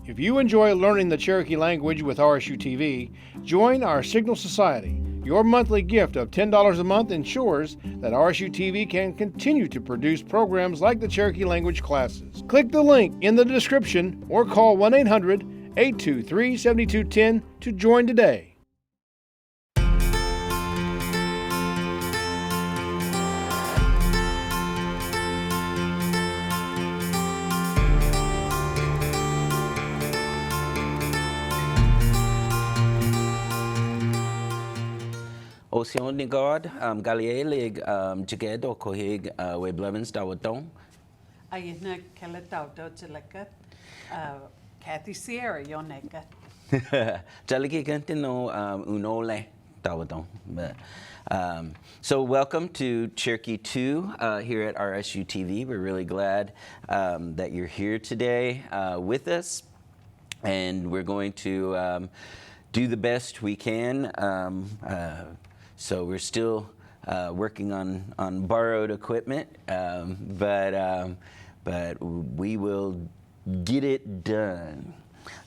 If you enjoy learning the Cherokee language with RSU TV, join our Signal Society. Your monthly gift of $10 a month ensures that RSU TV can continue to produce programs like the Cherokee language classes. Click the link in the description or call 1-800-823-7210 to join today. Ocean ni God, Galilei, Jagedo, Kohig, Weblevens, Dawatong. Ayna kala tawdo talaga Kathy Sierra yoneka. Jaliki Gantino, Unole, Dawatong. So welcome to Cherokee 2 here at RSU TV. We're really glad that you're here today with us, and we're going to do the best we can. So we're still working on borrowed equipment, but we will get it done.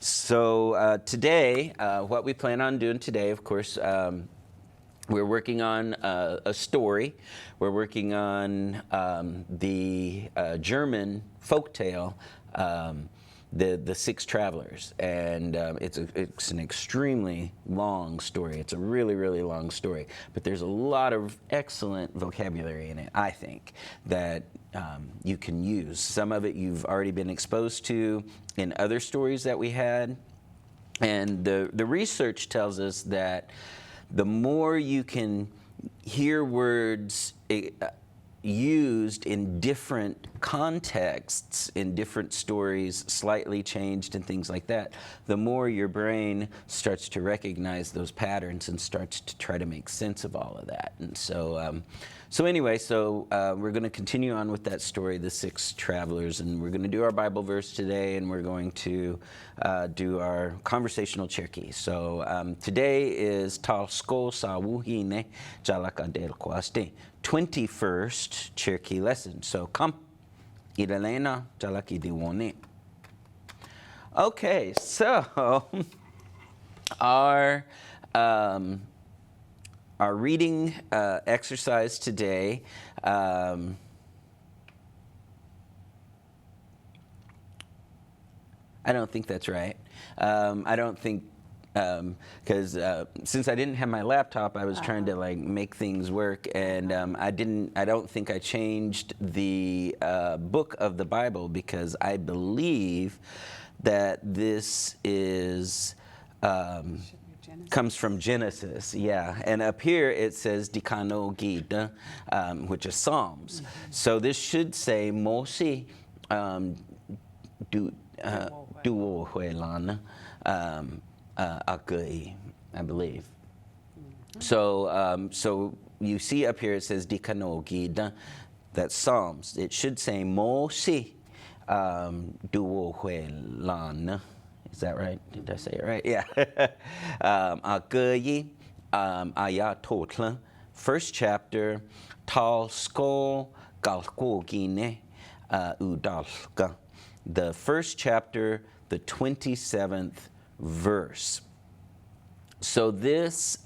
So today, what we plan on doing today, of course, we're working on a story. We're working on the German folktale, the Six Travelers, and it's an extremely long story. It's a really, really long story, but there's a lot of excellent vocabulary in it, I think, that you can use. Some of it you've already been exposed to in other stories that we had, and the research tells us that the more you can hear words used in different contexts, in different stories, slightly changed and things like that, the more your brain starts to recognize those patterns and starts to try to make sense of all of that. And so, anyway, we're going to continue on with that story, The Six Travelers, and we're going to do our Bible verse today, and we're going to do our Conversational Cherokee. So today is Tal Sko Sa Wuhine Jalaka Del Kwaste, 21st Cherokee lesson. So come, Irelena Jalaki Diwone. Okay, so our reading exercise today, I don't think that's right. I don't think, because since I didn't have my laptop, I was trying to like make things work, and I don't think I changed the book of the Bible, because I believe that this is comes from Genesis, yeah. And up here it says Dikano Gita, which is Psalms. So this should say Mosi Duo Huelan Akui, I believe. So you see up here it says Dikano Gita, that's Psalms. It should say Mosi Duo Huelan. Is that right? Did I say it right? Yeah. Akui Ayatotla, first chapter, Tal Sko Galko Gine Udalka. The first chapter, the 27th verse. So this,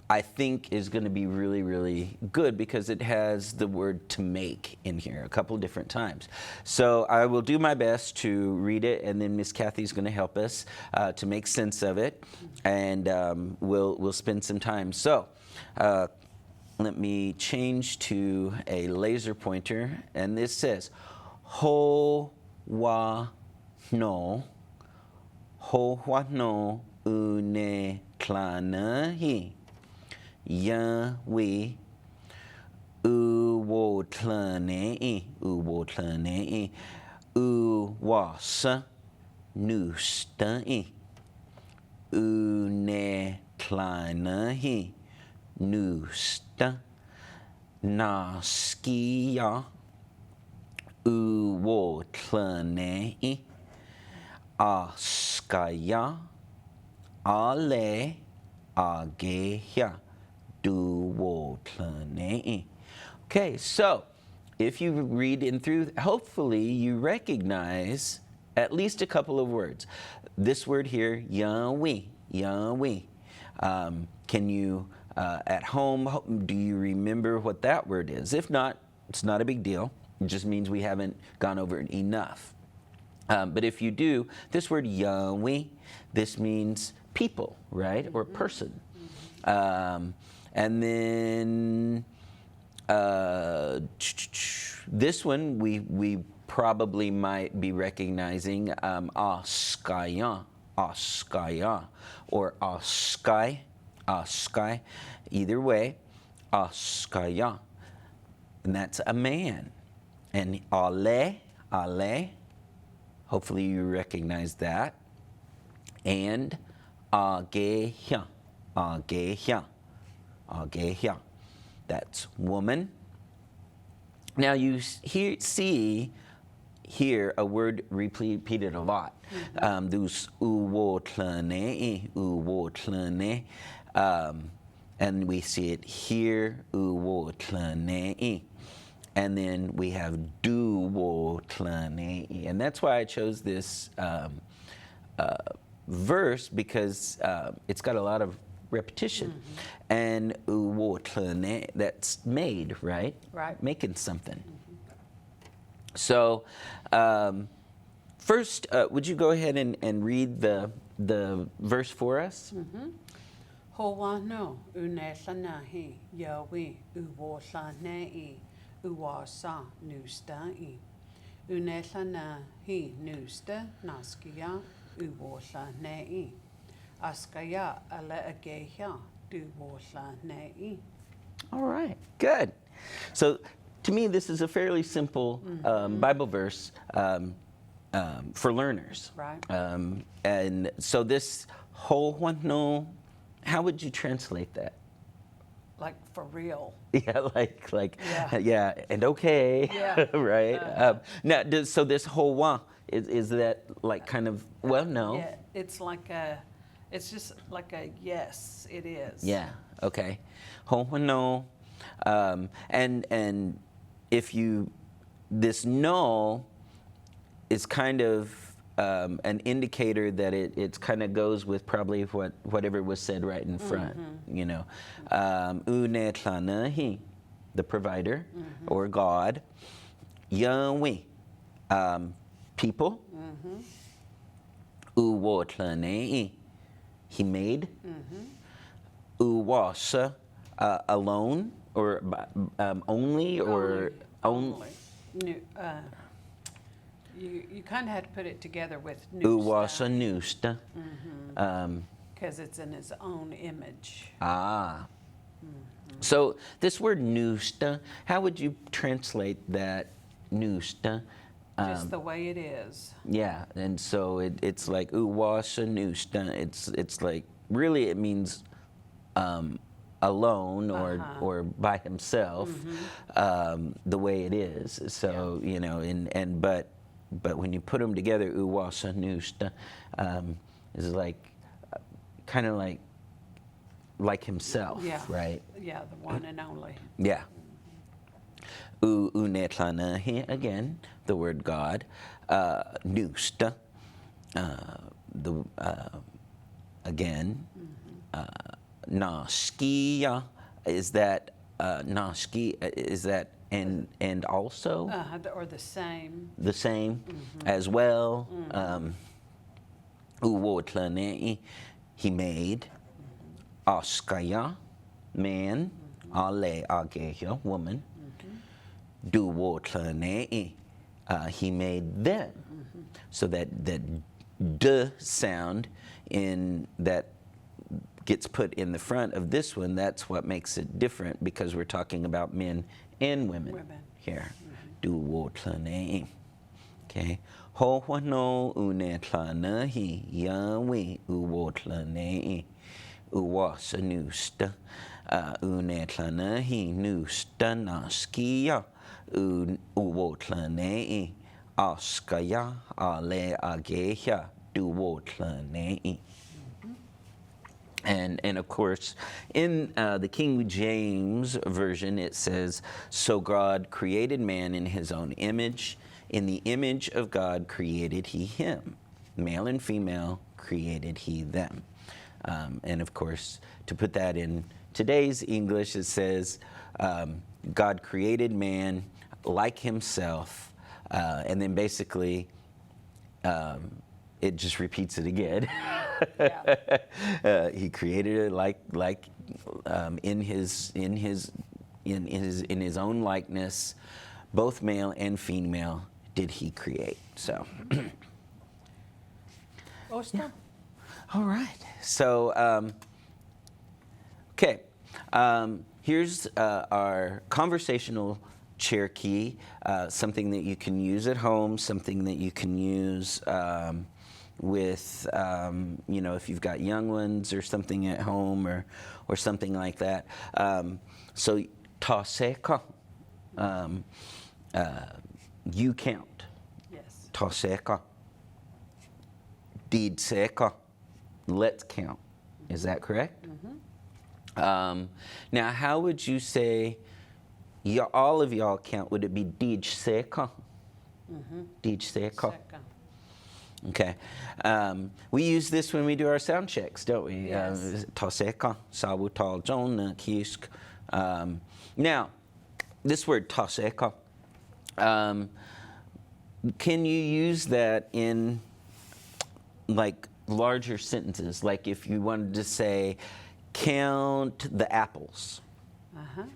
I think, is going to be really, really good, because it has the word to make in here a couple different times. So I will do my best to read it, and then Miss Kathy's going to help us to make sense of it, and we'll spend some time. So let me change to a laser pointer, and this says, Ho wa no une klanahi. Yahweh uwotlane uwasa nusta une klanahi nusta naskia uwotlane askaya ale ageya. Okay, so if you read in through, hopefully you recognize at least a couple of words. This word here, Yahweh, Yahweh. Can you, at home, do you remember what that word is? If not, it's not a big deal. It just means we haven't gone over it enough. But if you do, this word Yahweh, this means people, right? Or person. And then this one we probably might be recognizing Askaya, Askaya, or Askai, Askai. Either way, Askaya. And that's a man. And Ale, Ale, hopefully you recognize that. And Agehya, Agehya, Agehya. That's woman. Now you see here a word repeated a lot. Those uwotlane, uwotlane. And we see it here, uwotlane. And then we have duwotlane. And that's why I chose this verse, because it's got a lot of repetition. And uwotlane, that's made, right? Right. Making something. So first, would you go ahead and read the verse for us? Howano unesanahi Yahweh uwosanei uwasa nustai. Unesanahi nusta naskia uwosanei. Askaya ala ageha duwosanei. All right, good. So to me, this is a fairly simple Bible verse for learners. Right. And so this Howano, how would you translate that? Like for real. Yeah, Yeah. yeah, and okay, Yeah. right? Now, so this Howa, is that like kind of, well, no. Yeah, it's just like a yes, it is. Yeah, okay. Ho'ono. And if you, this no is kind of an indicator that it kind of goes with probably whatever was said right in front, you know. Unetlanahi, the provider, or God. Yahweh, people. Uwotlanei, he made. Uwasa, alone, or only, or only. You kind of had to put it together with Uwasa nusta. because it's in his own image. So this word nusta, how would you translate that nusta? Just the way it is. Yeah, and so it's like uwasa nusta. It's like, really it means alone or by himself, the way it is. So you know, but when you put them together, uwasa nusta is like kind of like himself, right? Yeah, the one and only. Yeah. Unetlanahi, again, the word God. Nusta, again. Naskia, is that is that and also? Or the same. The same as well. Uwotlanei, he made. Askaya, man. Ale agehya, woman. Duwotlanei, he made them. So that d sound in that gets put in the front of this one, that's what makes it different, because we're talking about men and women here. Duwotlanei. Okay. Ho'ono unetlanahi Yahweh uwotlanei. Uwasa nusta. Unetlanahi nusta naskia. Uwotlanei. Askaya ale ageha duwotlanei. And of course, in the King James Version, it says, so God created man in his own image. In the image of God created he him. Male and female created he them. And of course, to put that in today's English, it says, God created man like himself. And then basically, it just repeats it again. He created it like in his own likeness, both male and female did he create. So, all right. So, okay. Here's our conversational Cherokee, something that you can use at home, something that you can use with, if you've got young ones or something at home or something like that. So, ta seka, you count. Yes. Ta seka. Did seka, let's count. Is that correct? Now, how would you say all of y'all count? Would it be did seka? Did seka? Okay. We use this when we do our sound checks, don't we? Yes. Ta seka, sabu tal jon kisk. Now, this word ta seka, can you use that in like larger sentences? Like if you wanted to say, count the apples.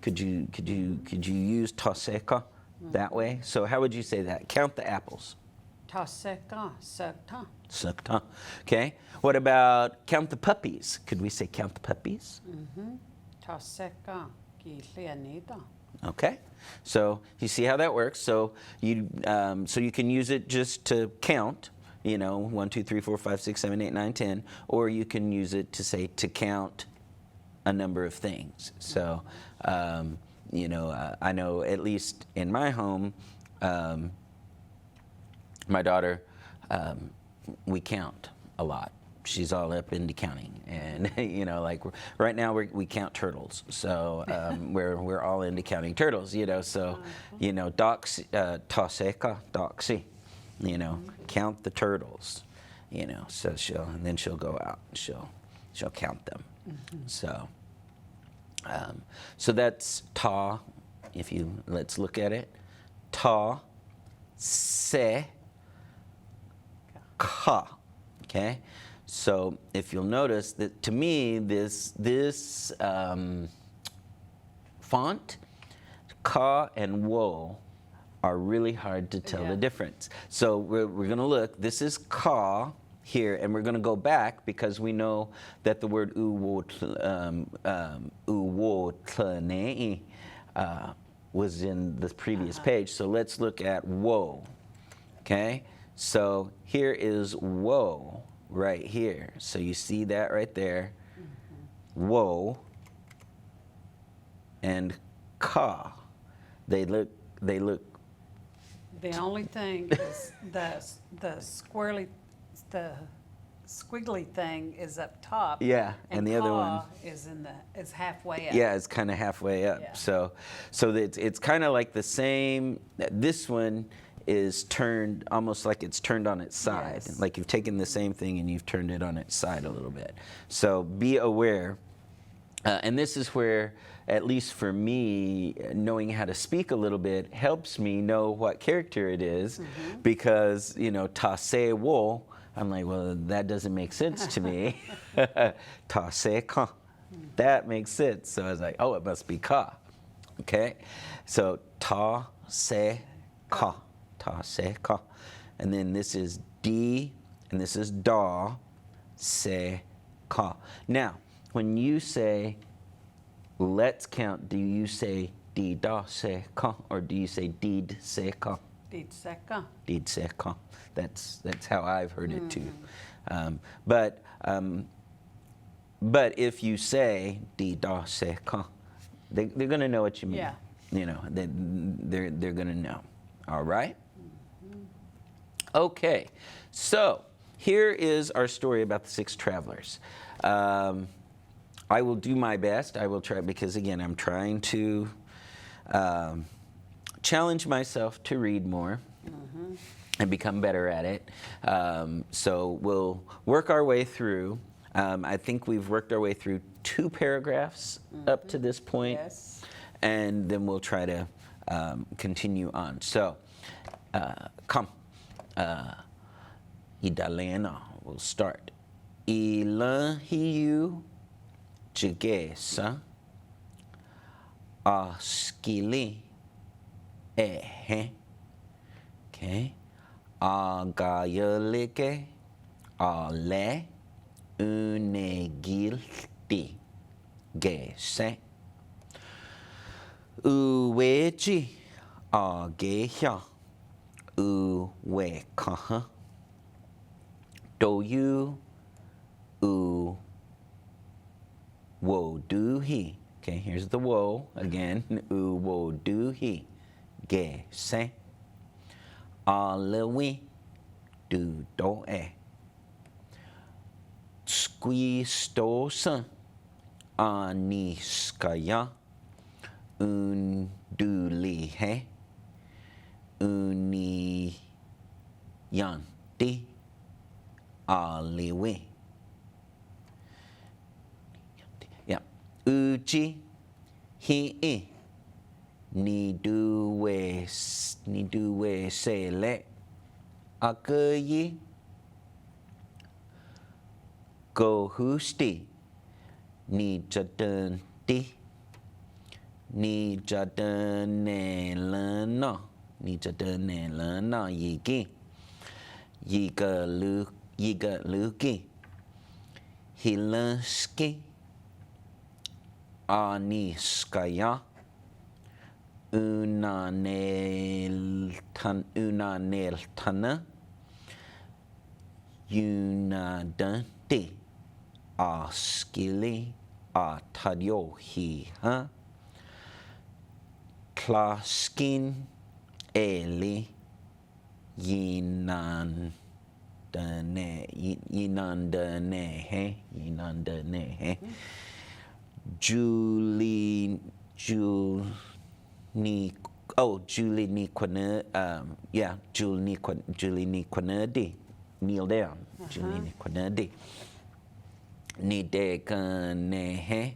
Could you use ta seka that way? So how would you say that? Count the apples. Ta seka, sekta. Sekta. Okay. What about count the puppies? Could we say count the puppies? Ta seka, ki leonida. Okay. So you see how that works. So you can use it just to count. 1, 2, 3, 4, 5, 6, 7, 8, 9, 10. Or you can use it to say to count a number of things. So, I know at least in my home, my daughter, we count a lot. She's all up into counting, and like right now we count turtles. So we're all into counting turtles. So doxy, toseka, doxy. Count the turtles. So she'll go out and she'll count them. So that's ta. Let's look at it. Ta, se, ka. Okay. So if you'll notice that to me this font, ka and wo, are really hard to tell the difference. So we're going to look. This is ka here, and we're going to go back because we know that the word uwo was in the previous page. So let's look at wo. Okay. So here is wo right here. So you see that right there. Wo and ka. They look. The only thing is the squiggly thing is up top. Yeah, and the other one is halfway up. Yeah, it's kind of halfway up. Yeah. So it's kind of like the same. This one is turned almost like it's turned on its side. Yes. Like you've taken the same thing and you've turned it on its side a little bit. So be aware. And this is where, at least for me, knowing how to speak a little bit helps me know what character it is, because, ta se wo, I'm like, well, that doesn't make sense to me. Ta se ka, that makes sense. So I was like, oh, it must be ka. Okay? So ta se ka, ta se ka. And then this is di, and this is da, se ka. Now, when you say, let's count, do you say di da se ka, or do you say did se ka? Did seka. Did se ka. That's how I've heard it too. But if you say di da se ka, they're going to know what you mean. Yeah. They're going to know. All right? Okay. So here is our story about the 6 travelers. I will do my best. I will try, because again, I'm trying to challenge myself to read more. and become better at it. So we'll work our way through. I think we've worked our way through 2 paragraphs up to this point, Yes. and then we'll try to continue on. So, come. Idalena, we'll start. Ilahiu jigesa askili ehe. Okay. Agayalike ale unegilti gese. Uweji ageha uwekaha. Doyu u woduhi. Okay, here's the wo again. U woduhi gese. Alewi du doe. Squistosa aniskaya undulihe uniyanti aliwi. Yeah. Uji hi niduwe sele akayi gohusti nijadanti nijadanelana yigi yigaluki hilanski aniskaya unaneltana yunadanti askili atadyohiha klaskin eli yinandanehe Julie Niquanadi. Kneel down. Julie Niquanadi. Nideganehe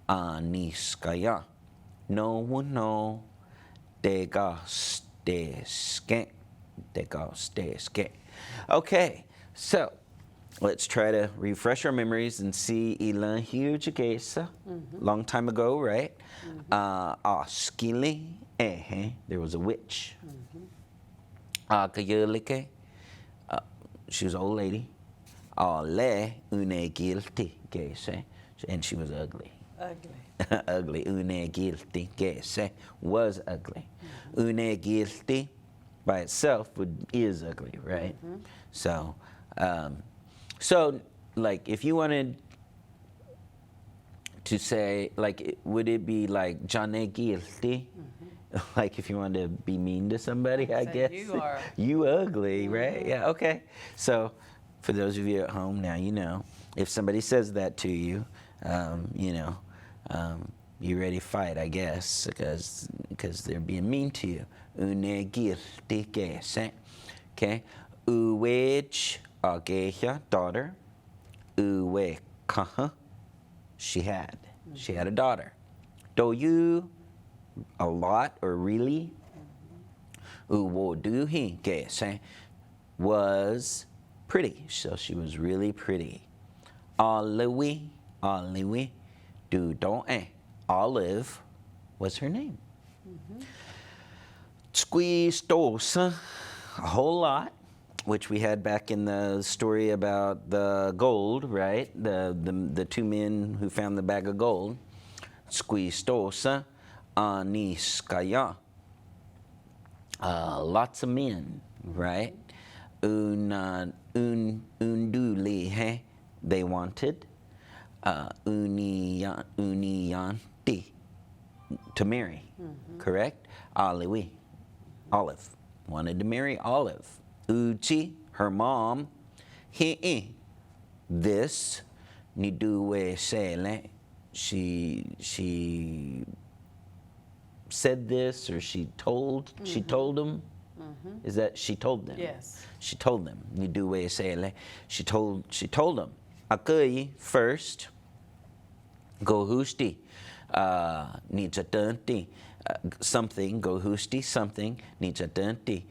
aniskaya. No degasteske. Okay, so let's try to refresh our memories and see Ilan Hugesa, long time ago, right? Askili, there was a witch. Akayulike, she was an old lady. Ale une guilty, gese, and she was ugly. Ugly. Ugly, une guilty, gese, was ugly. Une guilty by itself is ugly, right? So, like, if you wanted to say, like, would it be like Jane guilty? Like, if you wanted to be mean to somebody, I Say, guess. "You are." You ugly, right? Yeah, okay. So, for those of you at home, now you know. If somebody says that to you, you ready to fight, I guess, because they're being mean to you. Une guilty gese. Okay. Uwej ageha, daughter. Uwe kaha, she had a daughter. Do you, a lot or really? Uwoduhi gese, was pretty, so she was really pretty. Olive, do don't Olive was her name. Squeezed-osa, a whole lot, which we had back in the story about the gold, right? The 2 men who found the bag of gold. Squeezed-osa aniskaya. Lots of men, right? Undulihe, they wanted. Uniyanti, to marry, correct? Aliwi, Olive, wanted to marry Olive. Uchi, her mom. Hi'i, this. Niduwe sele, she said this, or she told them. Is that she told them? Yes. She told them. You do way say it. She told them. Akai first. Go husti. Needs a tanti. Something. Go husti. Something needs a tanti.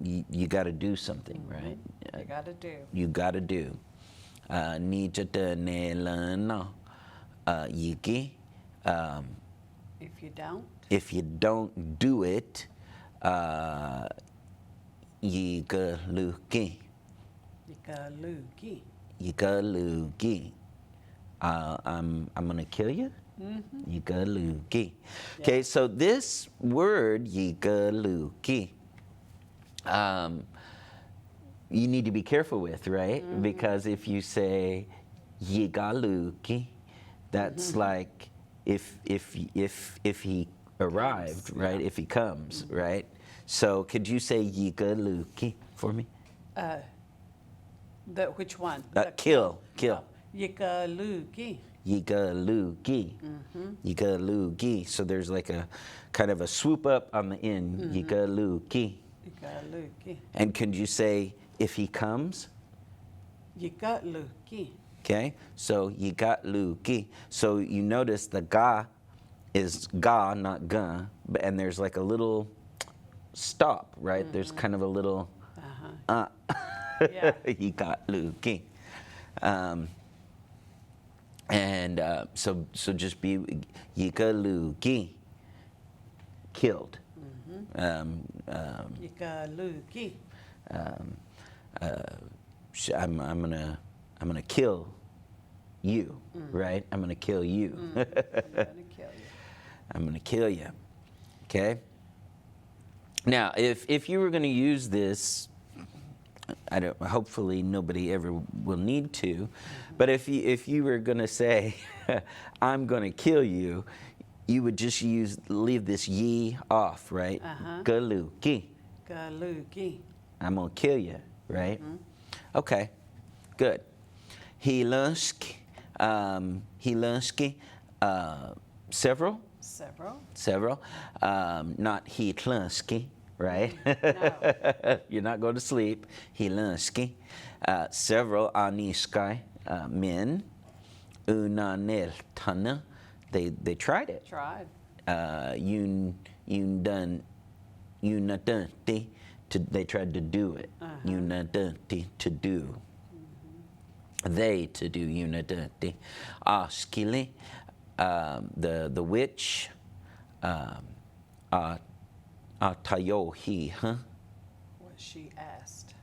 You got to do something, right? You got to do. You got to do. Needs a tanelana. Yiki. If you don't do it, Yigaluki. Yigaluki. I'm gonna kill you. Yigaluki. Okay, so this word Yigaluki, you need to be careful with, right? Because if you say Yigaluki, that's like if he arrived, right? If he comes, right? So could you say Yigaluki for me? Which one? Kill. Yigaluki. Yigaluki. Yigaluki. So there's like a kind of a swoop up on the end. Yigaluki. Yigaluki. And could you say if he comes? Yigaluki. Okay, so Yigaluki. So you notice the ga is ga, not ga, and there's like a little stop, right? There's kind of a little Yeah. Yigaluki. And so just be Yigaluki, killed. Yigaluki. I'm gonna kill you, right? I'm gonna kill you. I'm gonna kill you. I'm gonna kill you. Okay. Now, if you were gonna use this, hopefully nobody ever will need to, but if you were gonna say, I'm gonna kill you, you would just leave this ye off, right? Galuki. Galuki. I'm gonna kill you, right? Okay, good. Hilansky, several, not Hitlansky, right? No. You're not going to sleep. Hilansky, several Aniskai, men, Unanel Tana, they tried it. Unadanti, they tried to do it. Unadanti, to do. They to do Unadanti. Askili, the witch, Atayohi,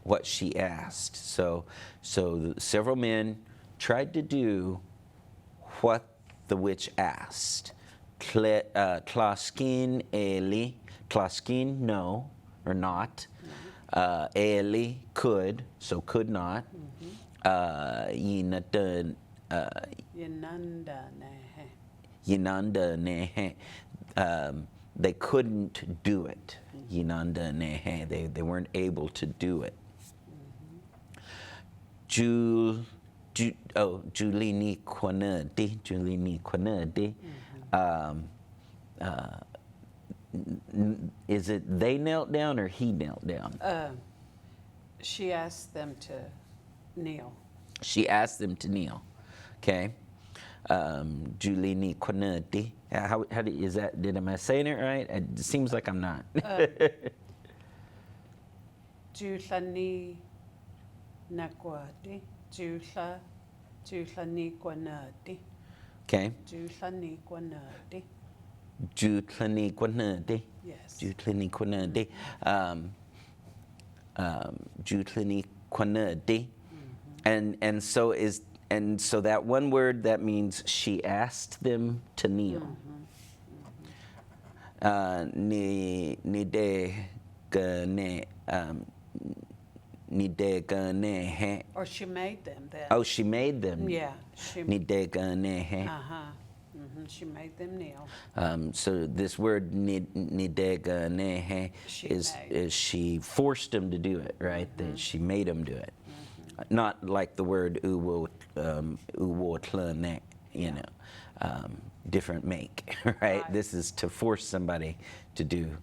what she asked. So several men tried to do what the witch asked. Klaskin Eli, Klaskin no or not. Eli could, so could not. Yinanda nehe. They couldn't do it. Yinanda nehe. They weren't able to do it. Julini Quanadi. Is it they knelt down or he knelt down? She asked them to kneel. She asked them to kneel. Okay. Julini Quanadi. How is that? Am I saying it right? It seems like I'm not. Julani Nakwati. Julani Quanadi. Okay. Julani Quanadi. Jutlani Quanadi. Yes. Jutlani Quanadi. Jutlani Quanadi. And so that one word, that means she asked them to kneel. Or she made them then. Oh, she made them. Yeah. She made them kneel. So this word is she forced them to do it, right? That she made them do it. Not like the word uwo tlane, you know. different make, right? Right. This is to force somebody to do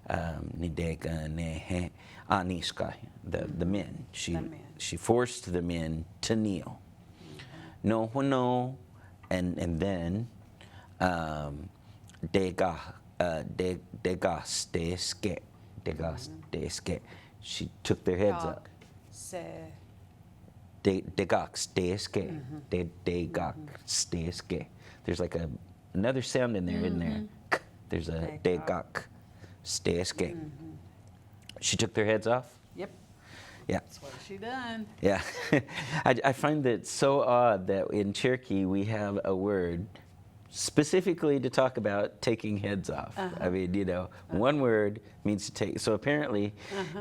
nidega nehe anishka, the men. The men. She forced the men to kneel. No, no, and then degasteske. She took their heads up. Se. Degasteske. Degasteske. There's like another sound in there, isn't there? There's a degasteske. She took their heads off? Yep. Yeah. That's what she done. Yeah. I find that so odd that in Cherokee we have a word specifically to talk about taking heads off. I mean, you know, one word means to take. So apparently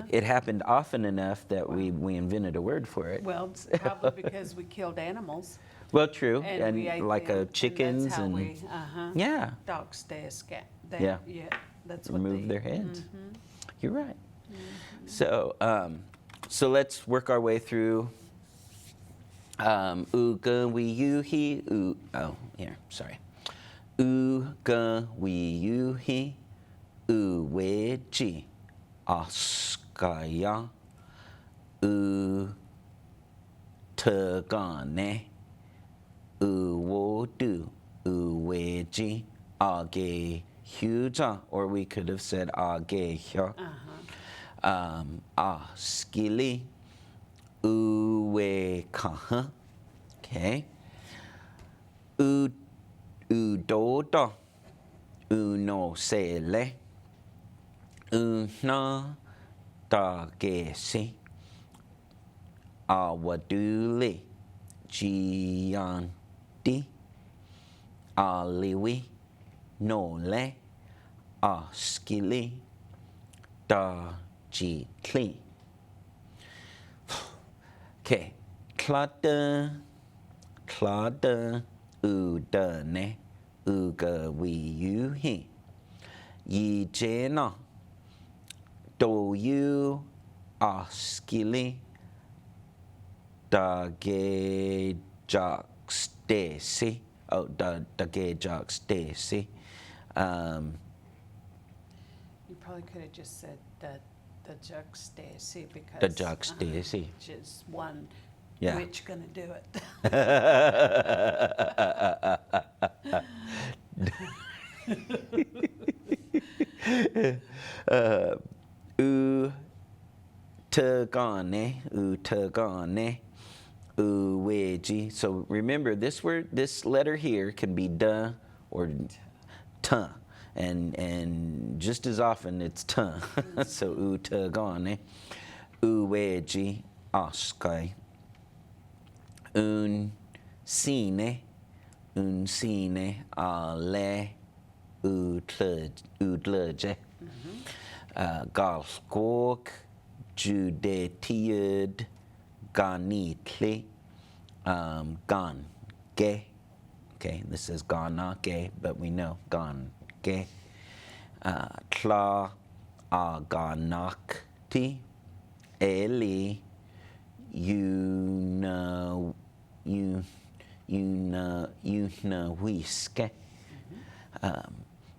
it happened often enough that we invented a word for it. Well, probably because we killed animals. Well, true. And we ate like them, chickens that's how and we, yeah, dogs stay a scat. Yeah. Yeah, that's what remove they, their heads. You're right. So so let's work our way through uga we you he here, sorry. Uga we you he we ji askaya tagane wo do we ji age huja, or we could have said age hyo. Skili uwe kaha. Okay. Udoda uno sele una dagesi awaduli gianti aliwi nole askili da G-clean. Okay. Klada, udane, uga we you he. Yi jena, do you askili, da ge jocks desi. Oh, da ge jocks desi. You probably could have just said the juxtaposi because The juxtaposi. Just one Yeah. witch gonna do it. Utagane, uweji. So remember, this word, this letter here can be da or ta. And just as often it's ta. So utagane, uweji, askai, unsine, ale, udleje, galskog, judetiud, ganitli, gange. Okay, this is ganake, but we know gange. Tla aganakti, eli, wiske,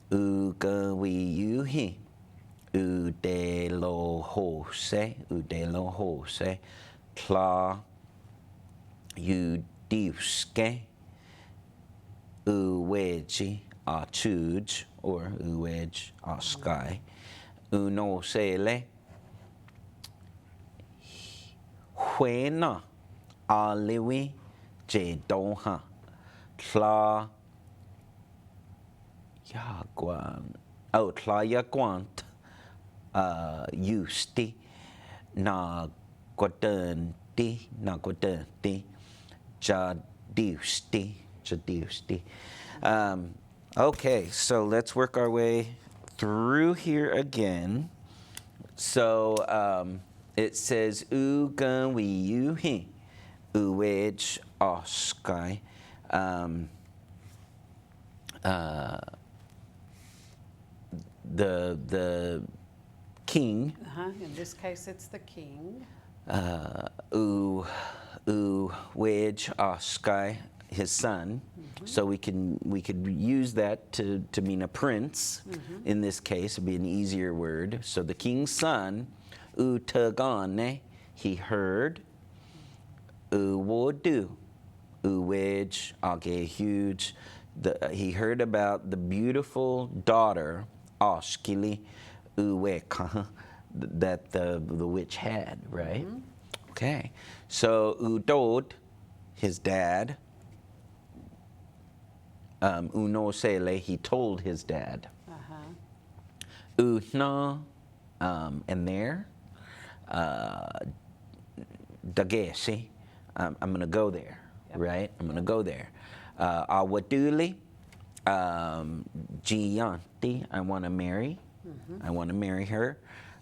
ugawiuhi, udelohose, tla udiuske, uweji, achuj, or uwej, askai, unosele, huena, aliwi, jedonha, tla yaguan, tla yaguant, yusti, na guadenti, jadiusti. Okay, so let's work our way through here again. So it says ugan we yuhi, uwej oskai. The king. In this case, it's the king. Uwej oskai. his son. So we could use that to mean a prince. In this case, it'd be an easier word. So the king's son, utagane, he heard. Uwodu, uwej, okay, huge. He heard about the beautiful daughter, Oshkili, uweka, that the witch had, right? Okay, so udod, his dad. Unosele, he told his dad. Una, and there. Dagesi, I'm going to go there, right? I'm going to go there. Awaduli, Gianti, I want to marry. I want to marry her.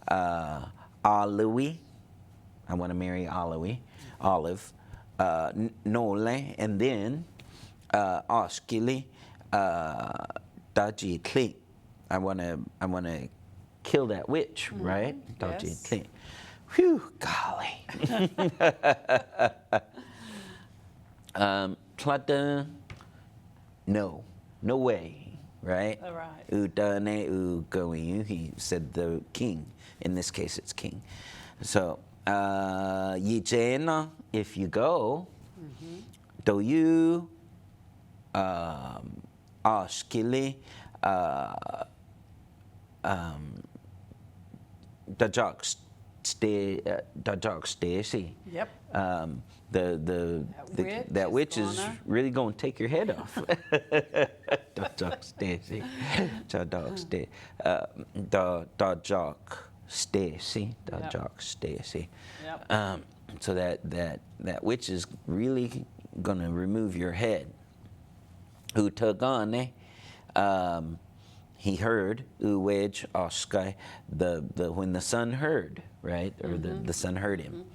Alawi, I want to marry Olive. Nole, and then Oshkili, Dajitli, I want to kill that witch, right? Dajitli. Whew, golly. Tlada, no way, right? All right. Udane ugoing, he said the king. In this case, it's king. So, Yijena, if you go, do you Ashkili, Dajak Stacy. Yep. That witch is really going to take your head off. Dajak Stacy. Dajak Stacy. Dajak Stacy. Yep. So that witch is really going to remove your head. Utagane, he heard, uwej oskai, when the son heard, right? Or the son heard him.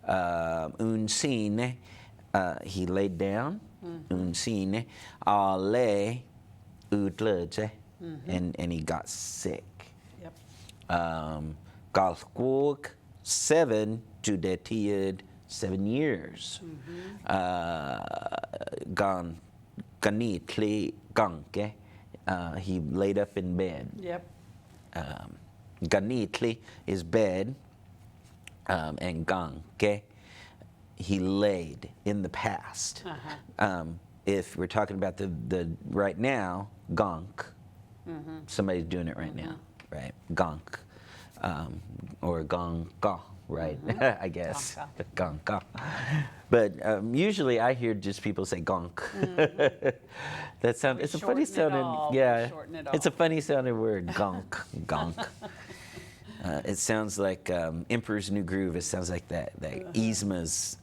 Unsine, he laid down. Unsine, ale udleje, and he got sick. Yep. Galsquog, 7 judetiad, 7 years. Ganitli ganke, he laid up in bed. Yep. Ganitli is bed, and ganke, he laid in the past. If we're talking about the right now, gank, somebody's doing it right now, right? Gank, or ganga, right? I guess ganga. But usually I hear just people say gonk. That sounds. It's a funny sounding. Yeah, it's a funny sounding word. Gonk, gonk. It sounds like Emperor's New Groove. It sounds like that Yzma's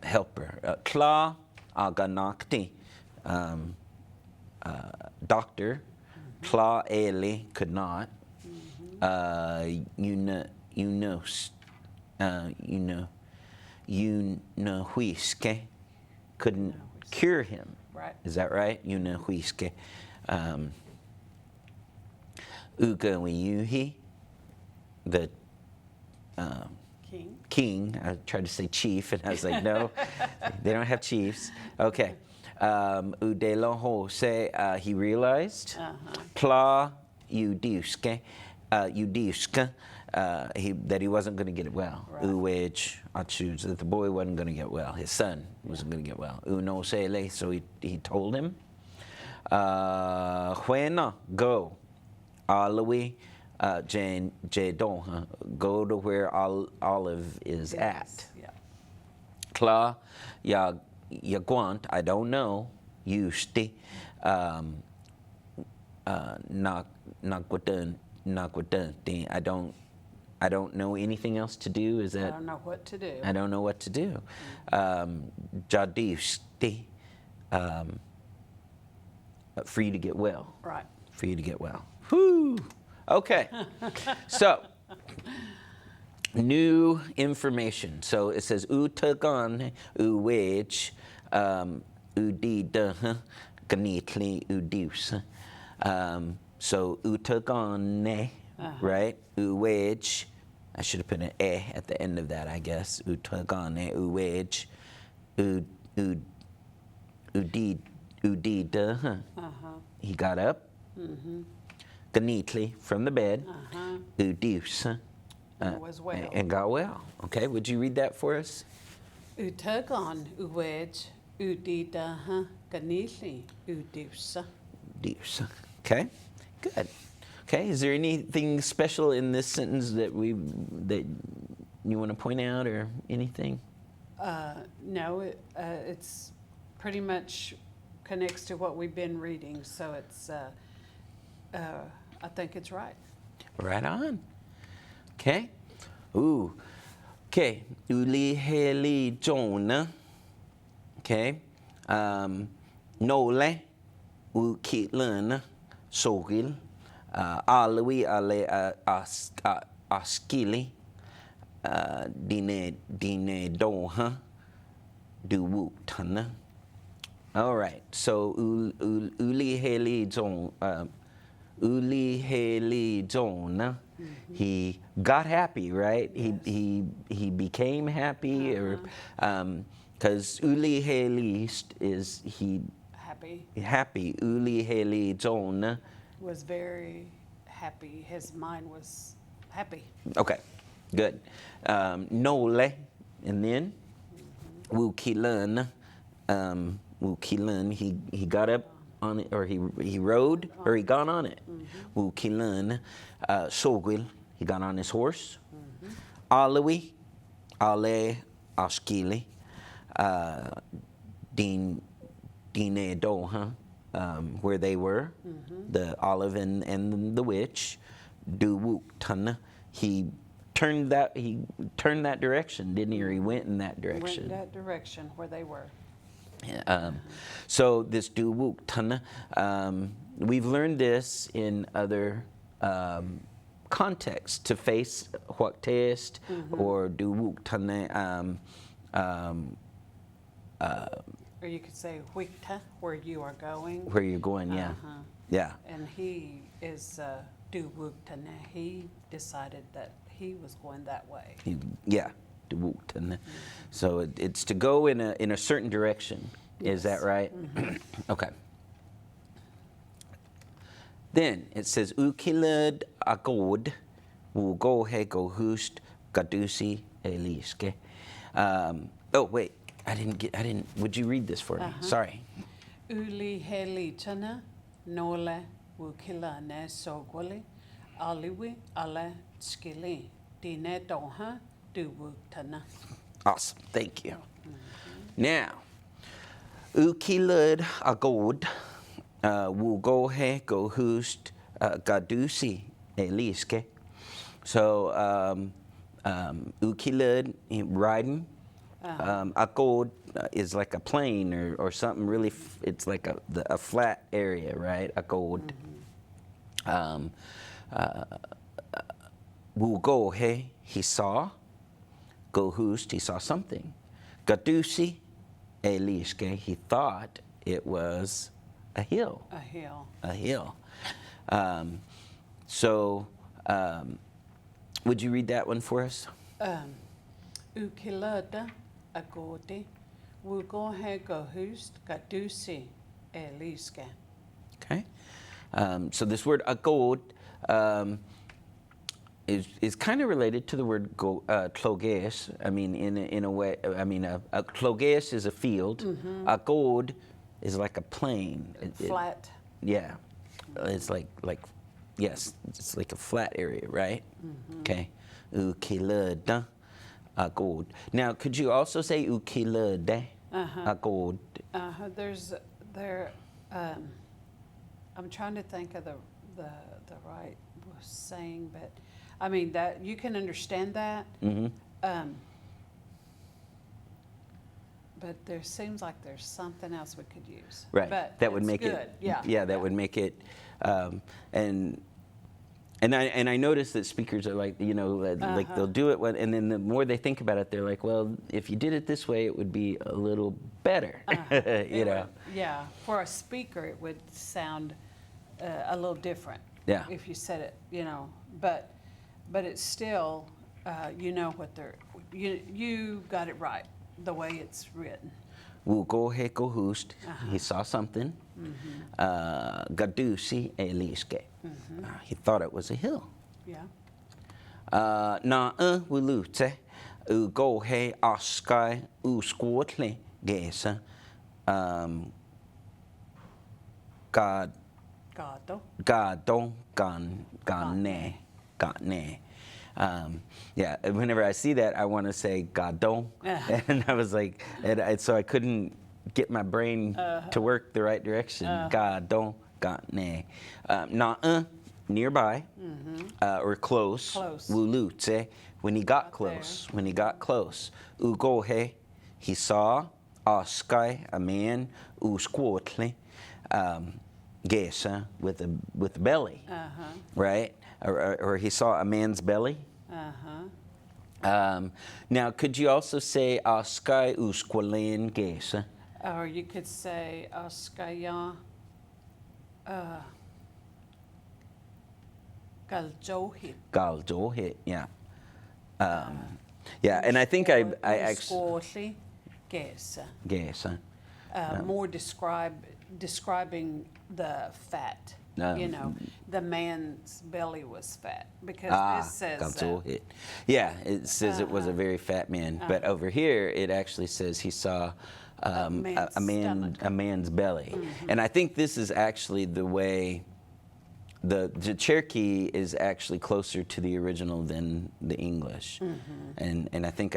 helper. Kla aganakti, doctor. Kla eli could not. Huiske couldn't cure him. Right. Is that right? Huiske. Ugawiyuhi, the king. I tried to say chief, and I was like, no, they don't have chiefs. Okay. Udeloho say he realized. Pla udiuske. That he wasn't going to get well. Uwej, achuz, that the boy wasn't going to get well. His son wasn't going to get well. Uno sele, so he told him. Huena, go. Alawi, jedon, go to where Olive is at. Yeah. Kla, yaguant, I don't know. Yushti, I don't know anything else to do. Is that? I don't know what to do. I don't know what to do. Jadishti, for you to get well. Right. For you to get well. Whew. Okay. So, new information. So it says utagan uwej udida ganitli udus. So utagane, right? Uwej. I should have put an e at the end of that, I guess. Utagane uwej U Udi Udida. He got up. Ganitli from the bed. Udus. Was well. And got well. Okay, would you read that for us? Utagon uwej udida ganili udusa. Deus. Okay, good. Okay, is there anything special in this sentence that you want to point out or anything? No, it's pretty much connects to what we've been reading, so it's I think it's right. Right on. Okay. Ooh. Okay. Uli heli Jonah. Okay. Nole u kitlen sogil. Alwi ale askili. Dine doha. Du tana. All right. So uli heli Jonah. Uli heli Jonah. He got happy, right? Yes. He became happy, or because uli helist is he happy. Uli heli Jonah Was very happy. His mind was happy. Okay, good. Nole, and then Wukilan. Wukilan. He got up on it, or he rode, or he got on it. Wukilan. Sogwil. He got on his horse. Alawi. Ale Askili. Dine Doha. Where they were, the olive and the witch, du tana. He turned that direction, didn't he? Or he went in that direction. Went that direction where they were. So this du tana, we've learned this in other contexts, to face what test, or du tana. Or you could say huikta, where you are going. Where you're going, yeah. Yeah. And he is duwuktana. He decided that he was going that way. Yeah. So it's to go in a certain direction. Is that right? Okay. Then it says ukilad agod go hego hust gadusi eliske. Oh wait. Would you read this for me? Sorry. Uli heli chana nole wukila ne sogwali aliwi ale skili dine doha duwuktana. Awesome. Thank you. Now, ukilad agod go hego hust gadusi eliske. So ukilad, riding. Akod is like a plain or something really. It's like a flat area, right? Akod. Wugohe, he saw. Gohust, he saw something. Gadusi, eliske, he thought it was a hill. A hill. A hill. So, would you read that one for us? Ukilada agodi wugohe gohust gadusi eliske. Okay. So this word agod is kind of related to the word kloges. I mean, in a way. I mean, a kloges is a field. Agod is like a plain. Flat. Yeah. It's like yes, it's like a flat area, right? Okay. Ukilada agod. Now, could you also say ukilade agod? I'm trying to think of the right saying, but I mean that you can understand that. But there seems like there's something else we could use. Right. But that would it's make good. it. Yeah. That would make it. And I notice that speakers are like, like they'll do it and then the more they think about it, they're like, well, if you did it this way, it would be a little better. Yeah. For a speaker, it would sound a little different. Yeah. If you said it, but it's still, what you got it right the way it's written. Wugo he kohust. He saw something. Gadusi eliske. He thought it was a hill. Yeah. Na wulute. Ugo he askai usquotle gesa. God. Gado. Gane. Yeah, whenever I see that, I want to say Gadon. And I was like, so I couldn't get my brain to work the right direction. Gadon, Gane. Na nearby, or close. Close. Wulute, when he got close. When he got close. Ugohe, he saw. Askai, a man. Usquotle, gesa, with a belly. Right? Or he saw a man's belly. Now, could you also say askai usqualen gesa? Or you could say Askaya Galjohit. Galjohit, yeah. Yeah, and I think I actually gesa. More describing the fat. The man's belly was fat because this says Galjohit. Yeah, it says it was a very fat man, but over here it actually says he saw a man's belly, and I think this is actually the way. The Cherokee is actually closer to the original than the English, and I think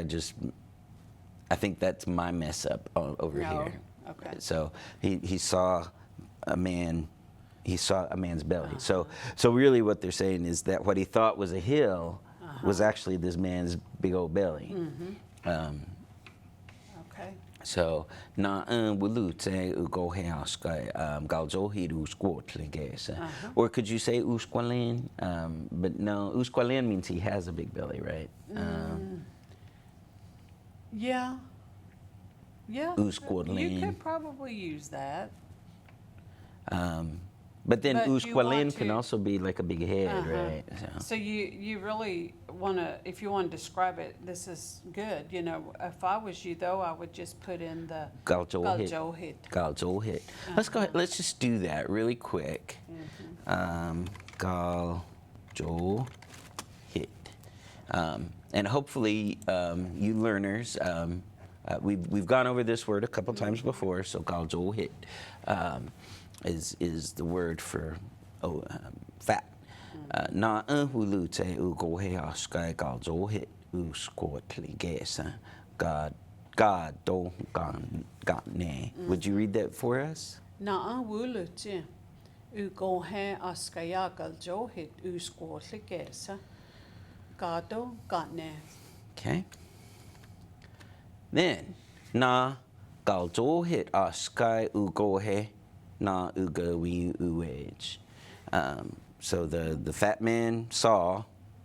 I think that's my mess up over here. Okay. So he saw a man. He saw a man's belly. So really, what they're saying is that what he thought was a hill was actually this man's big old belly. Okay. So na wulute ugohe askai galjohid usquotle gesa. Or could you say usqualen? But no, usqualen means he has a big belly, right? Yeah. Usqualen. You could probably use that. But then But you usqualen want can to- also be like a big head, right? So you really want to, if you want to describe it, this is good. If I was you though, I would just put in the Galjohit. Galjohit. Let's go ahead. Let's just do that really quick. Galjohit. And hopefully you learners, we've gone over this word a couple times before. So galjohit is the word for fat. Na wulute ugohe askai galjohit usquotli gesa. God don't gane. Would you read that for us? Na wuluti ugohe askaya Galjohit usquotligesa. Gado gane. Okay. Then na galjohit askai ugohe na ugawi uwej. So the fat man saw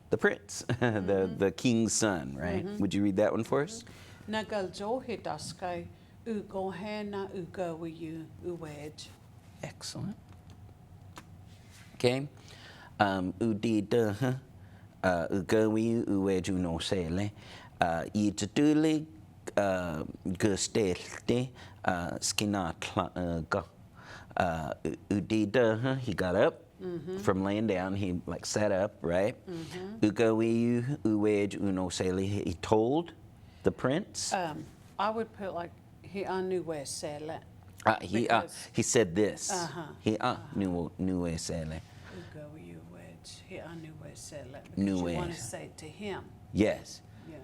the prince, the king's son, right? Would you read that one for us? Na Galjohit askai ugohe na ugawi uwej. Excellent. Okay. Udida ugawi uwej uno sele. Itaduli gustelte skinatla. Udida, he got up from laying down. He sat up, right? Ugawi uwej uno sele. He told the prince. I would put he anuwe sele. He said this. He nuwe sele. Ugawi uwej. He anuwe sele. Because Nuwe. you want to say to him. Yes. Yeah.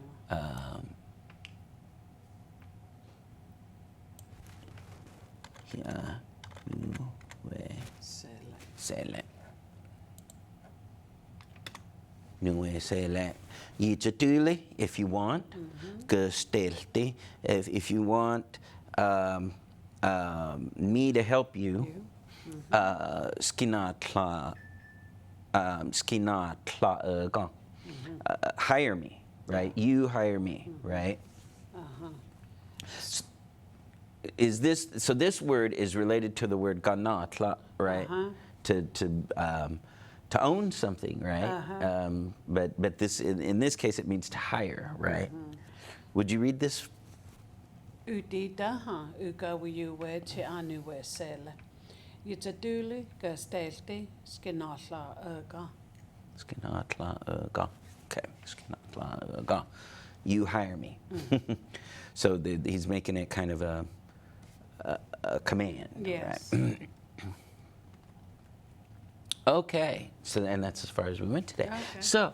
Nuwe Sele. sele. Nuwe sele. Yitaduli, if you want. Gestelti, if you want me to help you. Skinatla. Skinatla. Hire me, right? You hire me, right? Is this so? This word is related to the word ganatla, right? To own something, right? But this in this case it means to hire, right? Would you read this? Uditaha ugawiwe te anu wesele. Yitaduli gastelti skinatla erga. Skinatla ga. Okay, skinatla ga. You hire me. So he's making it kind of a command. Yes. Right? Okay, so and that's as far as we went today. Okay. So,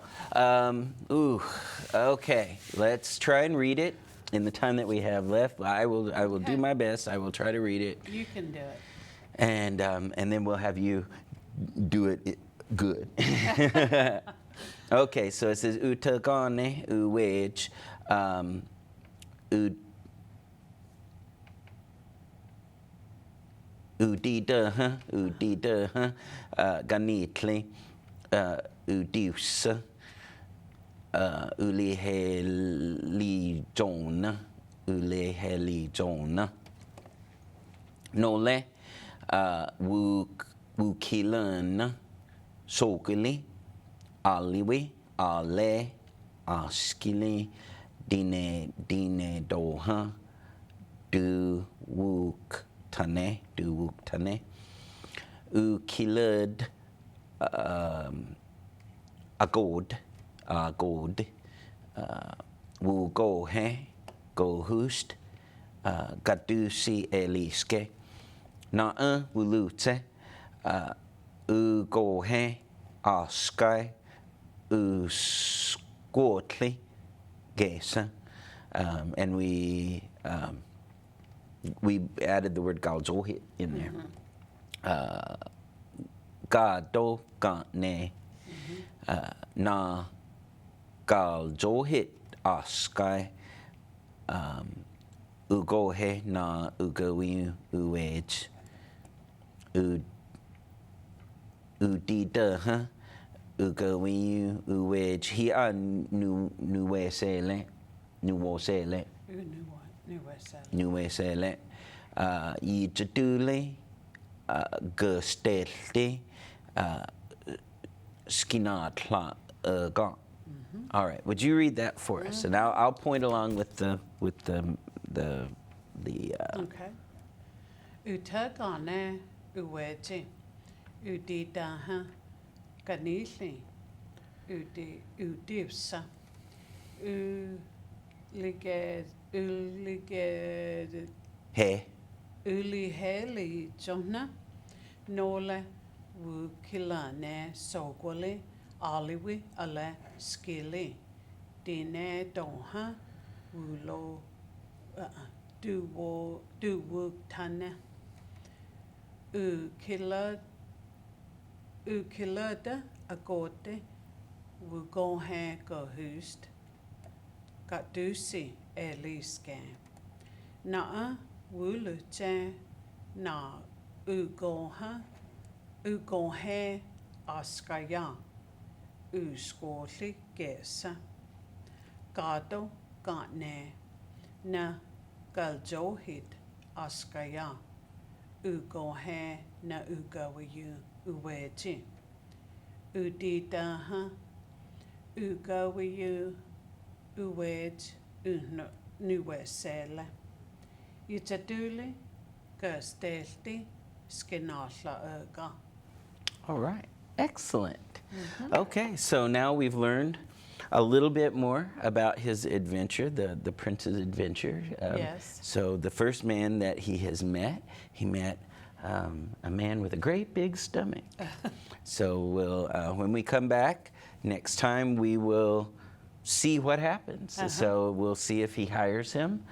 okay, let's try and read it in the time that we have left. I will do Okay. my best. I will try to read it, You can do it. and then we'll have you do it good. Okay, so it says utagane uwej udida ganitli udiusa ulihelijona nole wukilana sokili aliwi ale askili dine doha du wuk tane ukilad agod wu go he go hust gadusi eliske na wulute u go he askai u squatly gesa and we added the word galjohit in there. Gado gane na galjohit askai ugohe na ugawi uwej udida ugawi uwej hi a nuwesele nuwesele I jadule gestelte skinatla ga. All right, would you read that for us? And I'll point along with the Okay. Utagane uweji. Udidaha ganili. Udipsa. Uliged. he Uliheli jona. Nole wukilane sogwali. Aliwi ale skili. Dine doha. Wulo. Du wuk tane. Ukilada agote. Wugohe go hust. Gadusi eliske. Na wulute na ugohe askaya. Uskoli gesa. Gado gatne. Na galjohit askaya. Ugohe na ugawiyu uweji. Udidaha ugawiyu uwej nuwesele. Yitaduli gastelti skinatla erga. All right, excellent. Okay, so now we've learned a little bit more about his adventure, the prince's adventure. Yes. So the first man that he met a man with a great big stomach. So when we come back next time, we will see what happens. So we'll see if he hires him,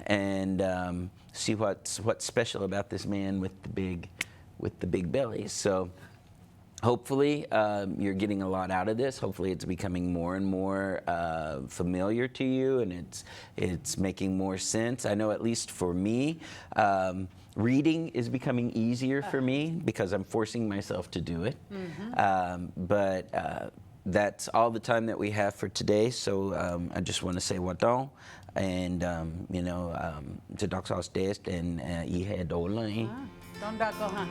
and see what's special about this man with the big belly. So hopefully you're getting a lot out of this. Hopefully it's becoming more and more familiar to you, and it's making more sense. I know, at least for me, reading is becoming easier for me because I'm forcing myself to do it. But that's all the time that we have for today. So I just want to say wadon, and to Dr. Test and Ihe Dolai. Don't go, huh?